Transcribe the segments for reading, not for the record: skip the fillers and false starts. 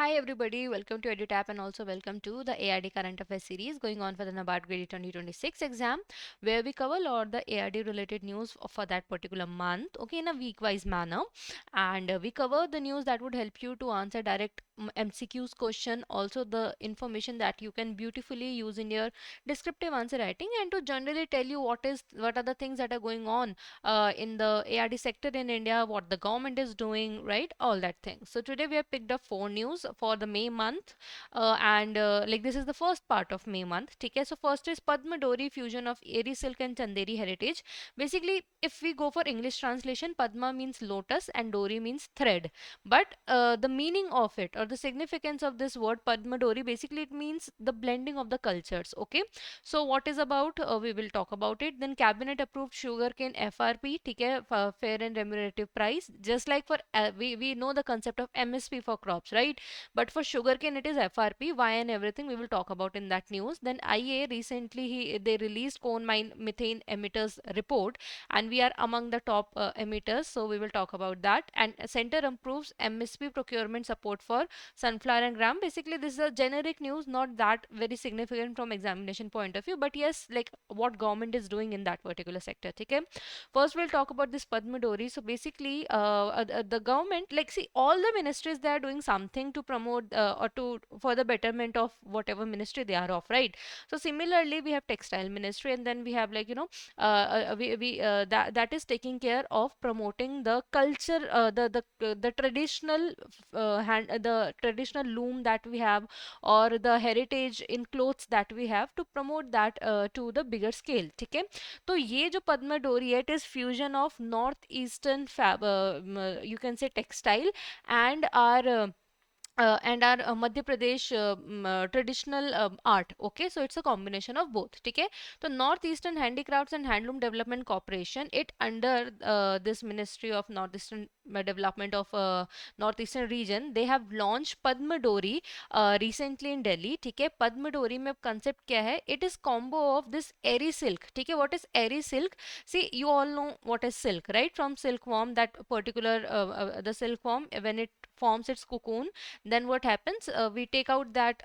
Hi everybody, welcome to EduTap and also welcome to the ARD Current Affairs series going on for the NABARD Grade A 2026 exam, where we cover all the ARD related news for that particular month, okay, in a week-wise manner. And we cover the news that would help you to answer direct MCQs question, also the information that you can beautifully use in your descriptive answer writing, and to generally tell you what are the things that are going on in the ARD sector in India, what the government is doing, right? All that thing. So today we have picked up four news for the May month, and like this is the first part of May month. Okay, so first is Padma Doree fusion of Eri silk and Chanderi heritage. Basically, if we go for English translation, Padma means lotus and Dori means thread. But the meaning of it or the significance of this word Padma Doree, basically it means the blending of the cultures. Okay, so what is about? We will talk about it. Then cabinet approved sugarcane FRP, ठीक है, fair and remunerative price. Just like for we know the concept of MSP for crops, right? But for sugarcane it is FRP. Why and everything we will talk about in that news. Then IA recently they released cone mine methane emitters report, and we are among the top emitters. So we will talk about that. And center improves MSP procurement support for sunflower and gram. Basically this is a generic news, not that very significant from examination point of view, but yes, like what government is doing in that particular sector. Okay, first we'll talk about this Padma Doree. So basically the government, like, see, all the ministries, they are doing something to promote or to for the betterment of whatever ministry they are of, right? So similarly we have textile ministry, and then we have, like, we that is taking care of promoting the culture, the traditional the traditional loom that we have, or the heritage in clothes that we have, to promote that to the bigger scale. ठीक है, तो ये जो पद्मा डोरी है, it is fusion of north eastern fab, you can say textile, and our Madhya Pradesh traditional art. Okay, so it's a combination of both. Okay, so Northeastern Handicrafts and Handloom Development Corporation, it under this Ministry of Northeastern Development of Northeastern region, they have launched Padma Dori recently in Delhi. ठीक है, Padma Dori में concept क्या है? It is combo of this airy silk. ठीक है, what is airy silk? See, you all know what is silk, right? From silkworm, that particular the silkworm, when it forms its cocoon, then what happens, we take out that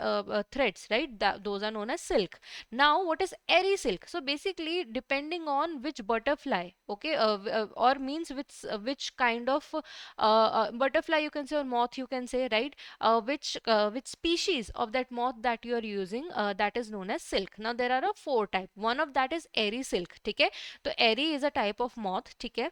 threads, right? Those are known as silk. Now what is airy silk? So basically depending on which butterfly, okay, or means which kind of butterfly you can say, or moth you can say, right? Which species of that moth that you are using, that is known as silk. Now there are four type. One of that is airy silk. Okay, so airy is a type of moth. Okay,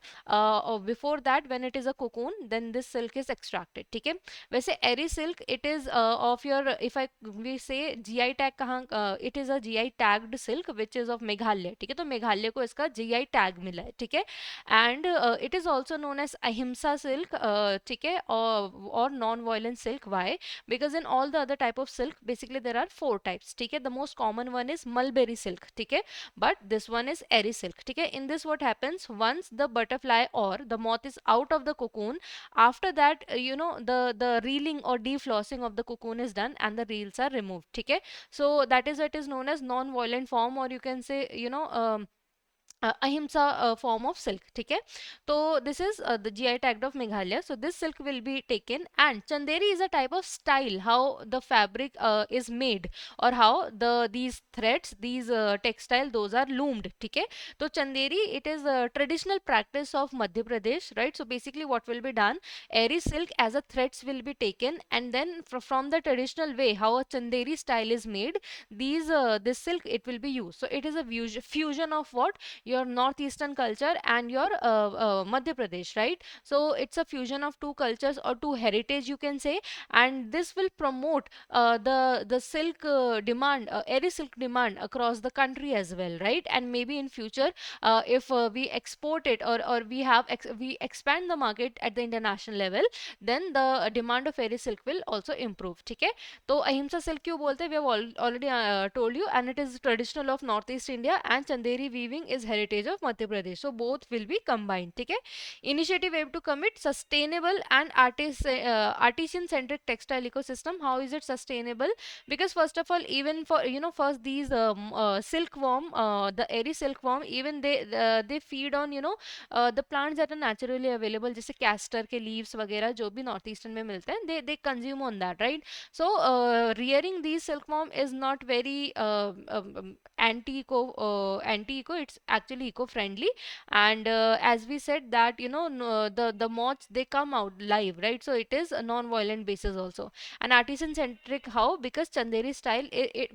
before that, when it is a cocoon, then this silk is extracted. Okay, वैसे Eri silk it is of your, if I we say GI tag कहाँ, it is a GI tagged silk which is of Meghalaya. ठीक है, तो मेघालय को इसका GI tag मिला है. ठीक है, and it is also known as ahimsa silk. ठीक है, और non violent silk. Why? Because in all the other type of silk basically there are four types. ठीक है, the most common one is mulberry silk. ठीक है, but this one is eri silk. ठीक है, in this what happens, once the butterfly or the moth is out of the cocoon, after that the reeling or deflossing of the cocoon is done and the reels are removed. Okay, so that is, it is known as non-violent form, or you can say, ahimsa form of silk. ठीक है, तो this is the GI tagged of Meghalaya. So this silk will be taken, and Chanderi is a type of style, how the fabric is made, or how these threads, these textile, those are loomed. ठीक है, तो Chanderi, it is a traditional practice of Madhya Pradesh, right? So basically what will be done, airy silk as a threads will be taken, and then from the traditional way how a Chanderi style is made, this silk, it will be used. So it is a fusion of what, your northeastern culture and your Madhya Pradesh, right? So it's a fusion of two cultures or two heritage, you can say, and this will promote the silk demand, airy silk demand across the country as well, right? And maybe in future, if we export it, or we expand the market at the international level, then the demand of airy silk will also improve. ठीक है, तो अहिंसा silk क्यों बोलते हैं, we have already told you, and it is traditional of northeast India, and Chanderi weaving is heritage heritage of Madhya Pradesh. So both will be combined. Okay. Initiative aim to commit sustainable and artisan centric textile ecosystem. How is it sustainable? Because first of all, even for first these silkworm, the airy silkworm, even they feed on the plants that are naturally available, जैसे castor के leaves वगैरह जो भी north eastern में मिलते हैं, they consume on that, right? So rearing these silkworm is not very anti-eco, it's actually eco-friendly. And as we said that the moths, they come out live, right? So it is a non-violent basis also. And artisan centric, how? Because Chanderi style,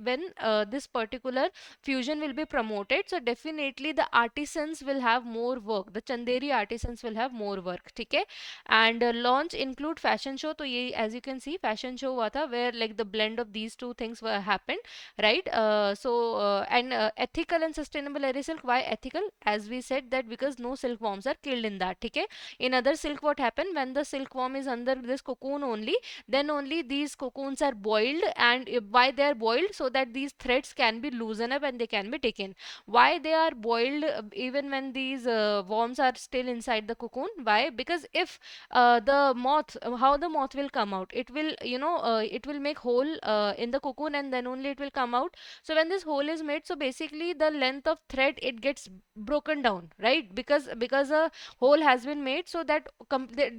when this particular fusion will be promoted, so definitely the artisans will have more work, the Chanderi artisans will have more work. Okay. And launch include fashion show. So ye, as you can see, fashion show हुआ था, where like the blend of these two things were happened, right? And ethical and sustainable area silk. Why ethical? As we said that because no silkworms are killed in that. Okay. In other silk, what happened when the silkworm is under this cocoon only, then only these cocoons are boiled. And why they are boiled? So that these threads can be loosened up and they can be taken. Why they are boiled even when these worms are still inside the cocoon? Why? Because if the moth, how the moth will come out, it will it will make hole in the cocoon, and then only it will come out. So when this hole is made, so basically the length of thread, it gets broken down, right? Because a hole has been made, so that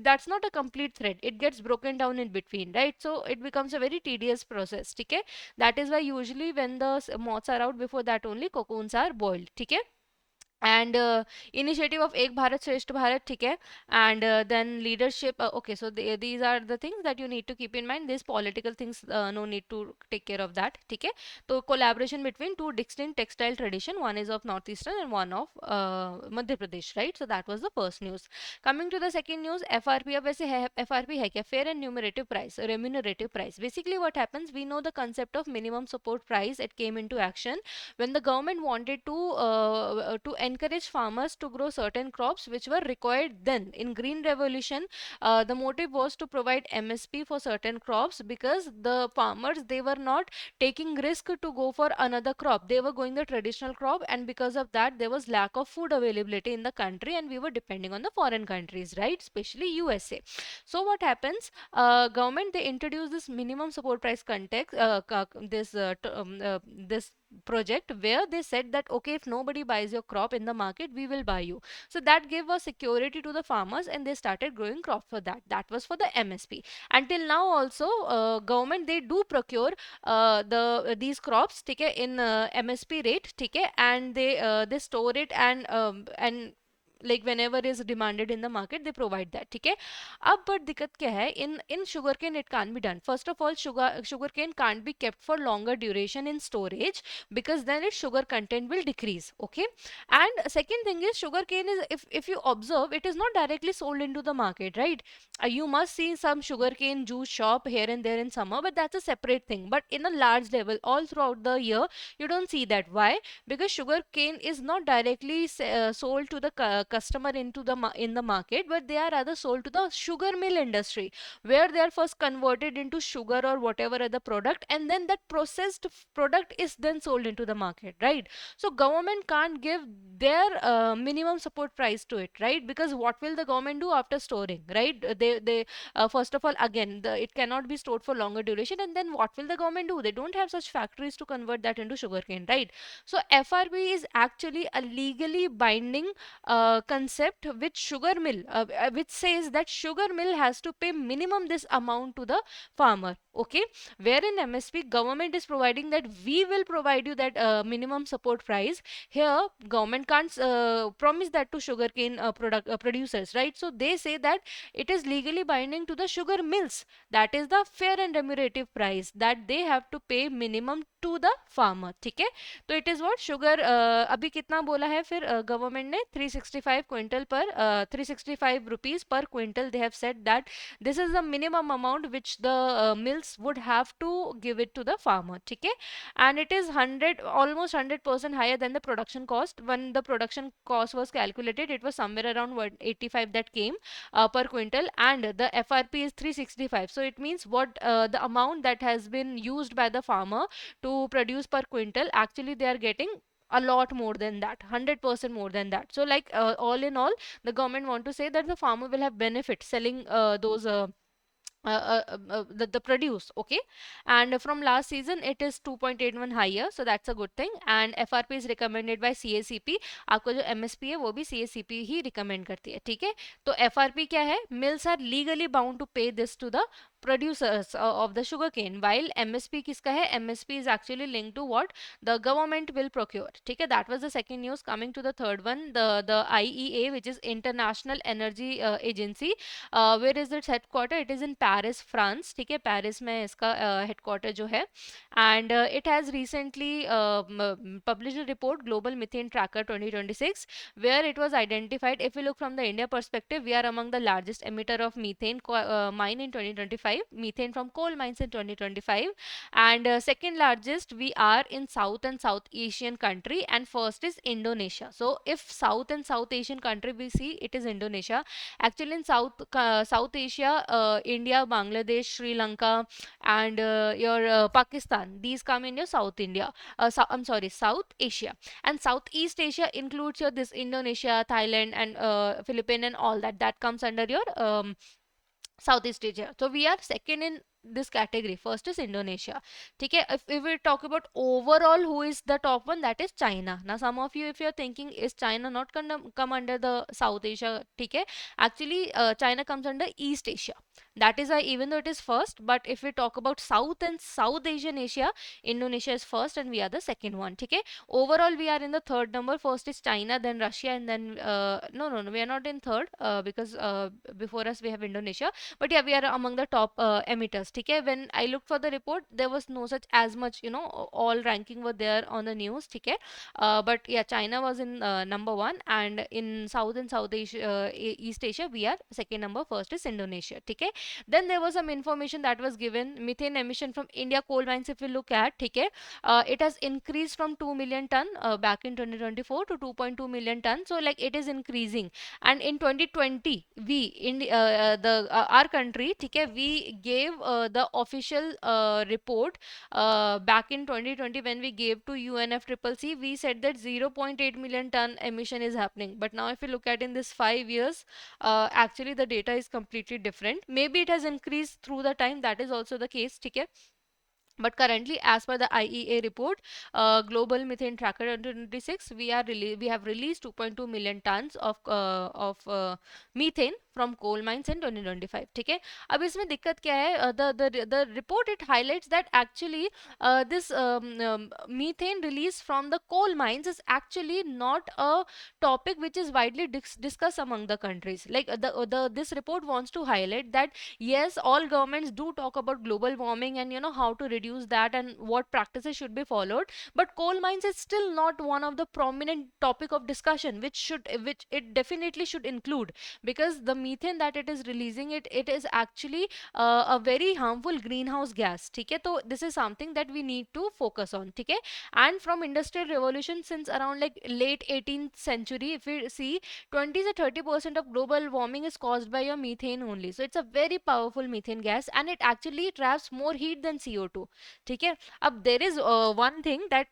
that's not a complete thread, it gets broken down in between, right? So it becomes a very tedious process. Okay. That is why usually when the moths are out, before that only cocoons are boiled. Okay. And initiative of Ek Bharat Shresth Bharat, ठीक है. And then leadership, okay, so these are the things that you need to keep in mind. These political things, no need to take care of that, ठीक है. So collaboration between two distinct textile tradition, one is of northeastern and one of Madhya Pradesh, right? So that was the first news. Coming to the second news, FRP. अब वैसे है FRP है क्या? Fair and remunerative price, remunerative price. Basically what happens, we know the concept of minimum support price, it came into action when the government wanted to encourage farmers to grow certain crops which were required then in green revolution. The motive was to provide MSP for certain crops, because the farmers, they were not taking risk to go for another crop, they were going the traditional crop, and because of that there was lack of food availability in the country, and we were depending on the foreign countries, right? Especially USA. So what happens, government, they introduced this minimum support price context, this project, where they said that okay, if nobody buys your crop in the market, we will buy you. So that gave a security to the farmers, and they started growing crop for that. That was for the MSP. Until now also, government, they do procure these crops, ठीक है, in MSP rate, ठीक है, and they store it, and like whenever is demanded in the market, they provide that, ठीक है. अब but दिक्कत क्या है, in sugarcane it can't be done. First of all, sugarcane can't be kept for longer duration in storage, because then its sugar content will decrease. Okay. And second thing is, sugarcane is, if you observe, it is not directly sold into the market, right? You must see some sugarcane juice shop here and there in summer, but that's a separate thing. But in a large level all throughout the year, you don't see that. Why? Because sugarcane is not directly sold to the customer into the in the market, but they are rather sold to the sugar mill industry, where they are first converted into sugar or whatever other product, and then that processed product is then sold into the market, right? So government can't give their minimum support price to it, right? Because what will the government do after storing, right? They first of all, again, it cannot be stored for longer duration, and then what will the government do? They don't have such factories to convert that into sugarcane, right? So FRP is actually a legally binding concept which sugar mill, which says that sugar mill has to pay minimum this amount to the farmer. Okay. Wherein MSP, government is providing that we will provide you that minimum support price. Here government can't promise that to sugarcane producers, right? So they say that it is legally binding to the sugar mills. That is the fair and remunerative price that they have to pay minimum to the farmer. ठीक है. तो it is what sugar, अभी कितना बोला है फिर government ने, 365 quintal पर 365 rupees per quintal. They have said that this is the minimum amount which the mills would have to give it to the farmer. ठीक है. And it is 100, almost 100% higher than the production cost. When the production cost was calculated, it was somewhere around 185 that came per quintal, and the FRP is 365. So it means what the amount that has been used by the farmer to produce per quintal, actually they are getting a lot more than that, 100% more than that. So like all in all, the government want to say that the farmer will have benefit selling those the produce, okay. And from last season it is 2.81 higher, so that's a good thing. And FRP is recommended by CACP. आपको जो MSP है वो भी CACP ही recommend करती है, ठीक है। तो FRP क्या है, mills are legally bound to pay this to the producers of the sugarcane, while MSP किसका है, MSP is actually linked to what the government will procure, ठीक है। That was the second news. Coming to the third one, the IEA, which is International Energy Agency, where is its headquarter, it is in Paris, France, ठीक है। Paris में इसका headquarter जो है। And it has recently published a report, Global Methane Tracker 2026, where it was identified, if we look from the India perspective, we are among the largest emitter of methane mine in 2025, methane from coal mines in 2025. And second largest we are in South and South Asian country, and first is Indonesia. So if South and South Asian country we see, it is Indonesia. Actually in South Asia, India, Bangladesh, Sri Lanka, and your Pakistan, these come in your South India, I'm sorry, South Asia. And Southeast Asia includes your this Indonesia, Thailand, and Philippines, and all that, that comes under your Southeast Asia. So we are second in this category. First is Indonesia. Okay, if we talk about overall who is the top one, that is China. Now some of you, if you're thinking, is China not come under the South Asia? Okay, actually China comes under East Asia. That is why even though it is first, but if we talk about South and South Asian Asia, Indonesia is first and we are the second one. Okay, overall we are in the third number. First is China, then Russia, and then no, we are not in third because before us we have Indonesia. But yeah, we are among the top emitters. Okay, when I looked for the report, there was no such as much, all ranking were there on the news. Okay, but yeah, China was in number one, and in South and South Asia, East Asia, we are second number. First is Indonesia. Okay, then there was some information that was given, methane emission from India coal mines. If we look at, okay, it has increased from 2 million ton back in 2024 to 2.2 million ton. So like it is increasing. And in 2020 we in the our country, okay, we gave the official report back in 2020 when we gave to UNFCCC. We said that 0.8 million ton emission is happening, but now if you look at in this 5 years, actually the data is completely different. Maybe it has increased through the time, that is also the case, okay. But currently, as per the IEA report, Global Methane Tracker 2026, we have released 2.2 million tons of methane from coal mines in 2025. ठीक है, अब इसमें दिक्कत क्या है? The report, it highlights that actually this methane release from the coal mines is actually not a topic which is widely discussed among the countries. Like the this report wants to highlight that yes, all governments do talk about global warming and how to reduce that and what practices should be followed, but coal mines is still not one of the prominent topic of discussion, which it definitely should include, because the methane that it is releasing, it is actually a very harmful greenhouse gas. ठीक है, तो this is something that we need to focus on. ठीक है, and from industrial revolution since around like late 18th century, if we see, 20 to 30% of global warming is caused by your methane only. So it's a very powerful methane gas, and it actually traps more heat than CO2. ठीक है, अब there is one thing that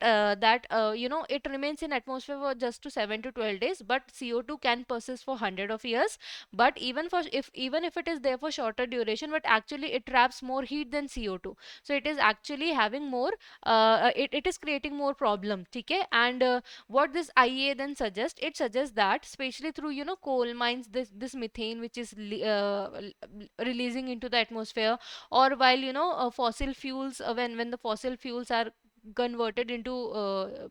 it remains in atmosphere for just to 7 to 12 days, but CO2 can persist for hundred of years. But even if it is there for shorter duration, but actually it traps more heat than CO2. So it is actually having more it is creating more problem. ठीक है, and what this IEA then suggests, it suggests that especially through coal mines, this methane which is releasing into the atmosphere, or while fossil fuels, when the fossil fuels are converted into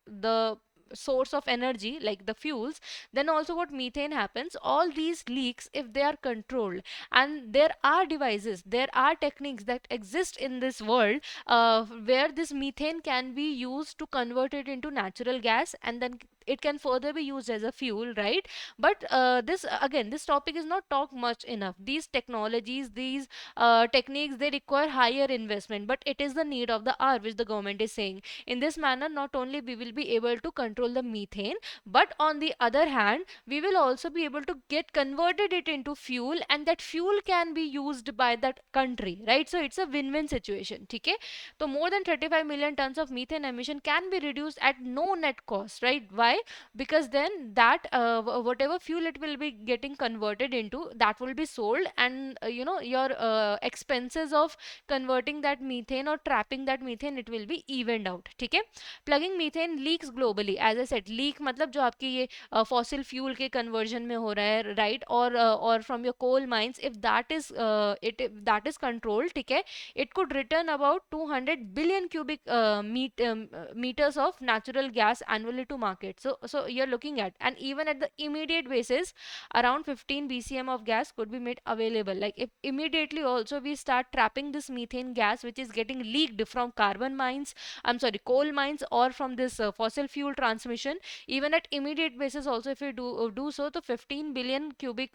the source of energy like the fuels, then also what methane happens, all these leaks, if they are controlled, and there are devices, there are techniques that exist in this world where this methane can be used to convert it into natural gas, and then it can further be used as a fuel, right? But this again, this topic is not talked much enough. These technologies, these techniques, they require higher investment, but it is the need of the hour, which the government is saying. In this manner, not only we will be able to control control the methane, but on the other hand we will also be able to get converted it into fuel, and that fuel can be used by that country, right? So it's a win-win situation. Okay, so more than 35 million tons of methane emission can be reduced at no net cost, right? Why? Because then that whatever fuel it will be getting converted into, that will be sold, and your expenses of converting that methane or trapping that methane, it will be evened out. ठीक है? Plugging methane leaks globally, as I said, leak मतलब जो आपकी ये fossil fuel के conversion में हो रहा है, right? Or from your coal mines, if that is if that is controlled, ठीक है, it could return about 200 billion cubic meters of natural gas annually to market. So you're looking at, and even at the immediate basis, around 15 bcm of gas could be made available. Like if immediately also we start trapping this methane gas which is getting leaked from carbon mines, I'm sorry, coal mines, or from this fossil fuel transmission, even at immediate basis also if we do so, the 15 billion cubic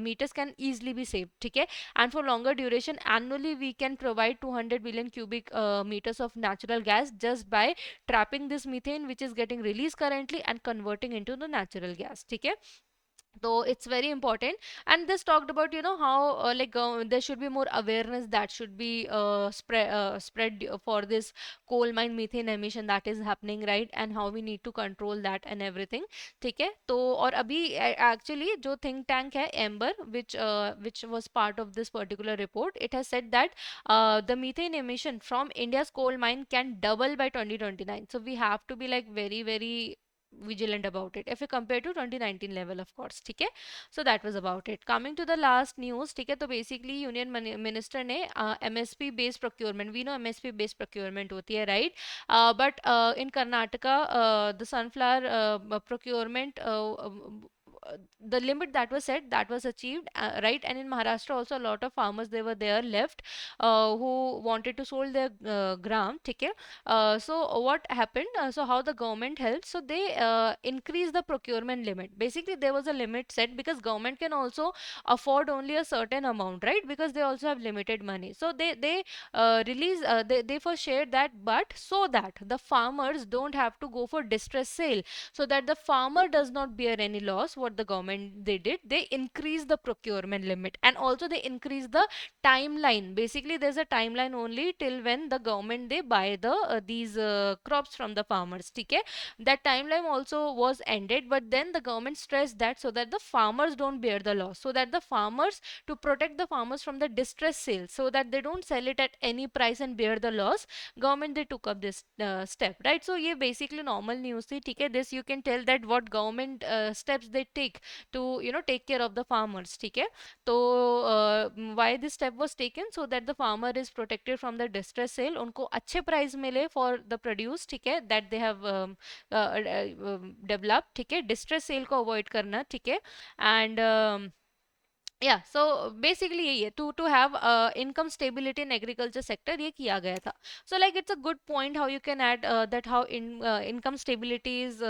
meters can easily be saved. Okay, and for longer duration, annually we can provide 200 billion cubic meters of natural gas just by trapping this methane which is getting released currently and converting into the natural gas. Okay, so it's very important. And this talked about how there should be more awareness that should be spread for this coal mine methane emission that is happening, right? And how we need to control that and everything. ठीक है? तो और अभी actually जो think tank है Amber, which was part of this particular report, it has said that the methane emission from India's coal mine can double by 2029. So we have to be like very very vigilant about it if you compare to 2019 level, of course. ठीक है? So that was about it. Coming to the last news, ठीक है, तो basically union minister ने MSP based procurement, we know MSP based procurement होती है, right? But in Karnataka, the sunflower procurement, the limit that was set, that was achieved, right? And in Maharashtra also, a lot of farmers, they were there left, who wanted to sold their gram. ठीक है? So what happened? So how the government helped? So they increased the procurement limit. Basically, there was a limit set because government can also afford only a certain amount, right? Because they also have limited money. So they first shared that, but so that the farmers don't have to go for distress sale, so that the farmer does not bear any loss. What the government they did, they increased the procurement limit, and also they increased the timeline. Basically, there's a timeline only till when the government they buy the these crops from the farmers. ठीक है? That timeline also was ended, but then the government stressed that so that the farmers don't bear the loss, so that the farmers, to protect the farmers from the distress sale, so that they don't sell it at any price and bear the loss, government they took up this step, right? So ये basically normal news थी. ठीक है? This you can tell that what government steps they take to take care of the farmers. ठीक है? तो why this step was taken, so that the farmer is protected from the distress sale, उनको अच्छे price मिले for the produce. ठीक है? That they have developed. ठीक है? Distress sale को avoid करना. ठीक है? And yeah, so basically यही है, to have income stability in agriculture sector, ये किया गया था. So like it's a good point how you can add that how income stability is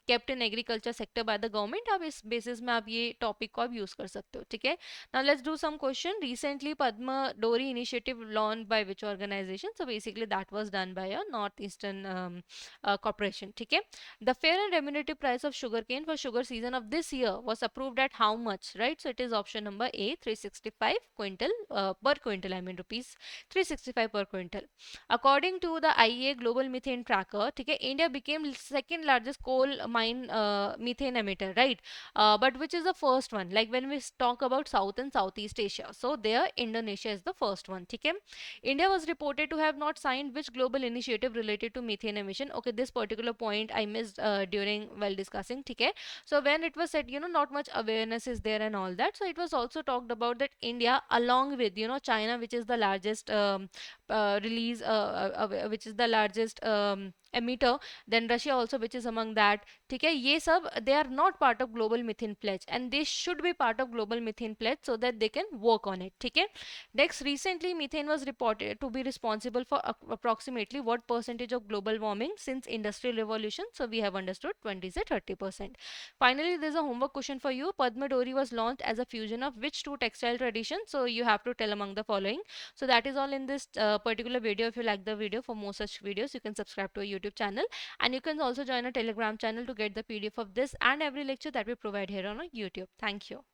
kept in agriculture sector by the government. आप इस basis में आप ये topic को आप use कर सकते हो. ठीक है? Now let's do some question. Recently Padma Doree initiative launched by which organization? So basically that was done by a Northeastern corporation. ठीक है? The fair and remunerative price of sugarcane for sugar season of this year was approved at how much, right? So it is option number A, 365 quintal per quintal, I mean rupees 365 per quintal. According to the IEA Global Methane Tracker, ठीक है, India became second largest coal mine methane emitter, right? But which is the first one? Like when we talk about South and Southeast Asia, so there Indonesia is the first one. ठीक है? India was reported to have not signed which global initiative related to methane emission? Okay, this particular point I missed during while discussing. ठीक है? So when it was said, not much awareness is there and all that. So it was also talked about that India, along with China, which is the largest which is the largest emitter, then Russia also, which is among that. ठीक है? ये सब they are not part of global methane pledge, and they should be part of global methane pledge so that they can work on it. ठीक है? Next, recently methane was reported to be responsible for approximately what percentage of global warming since industrial revolution? So we have understood 20 to 30%. Finally, there's a homework question for you. Padma Doree was launched as a fusion of which two textile traditions? So you have to tell among the following. So that is all in this particular video. If you like the video, for more such videos, you can subscribe to our YouTube YouTube channel, and you can also join a Telegram channel to get the PDF of this and every lecture that we provide here on our YouTube. Thank you.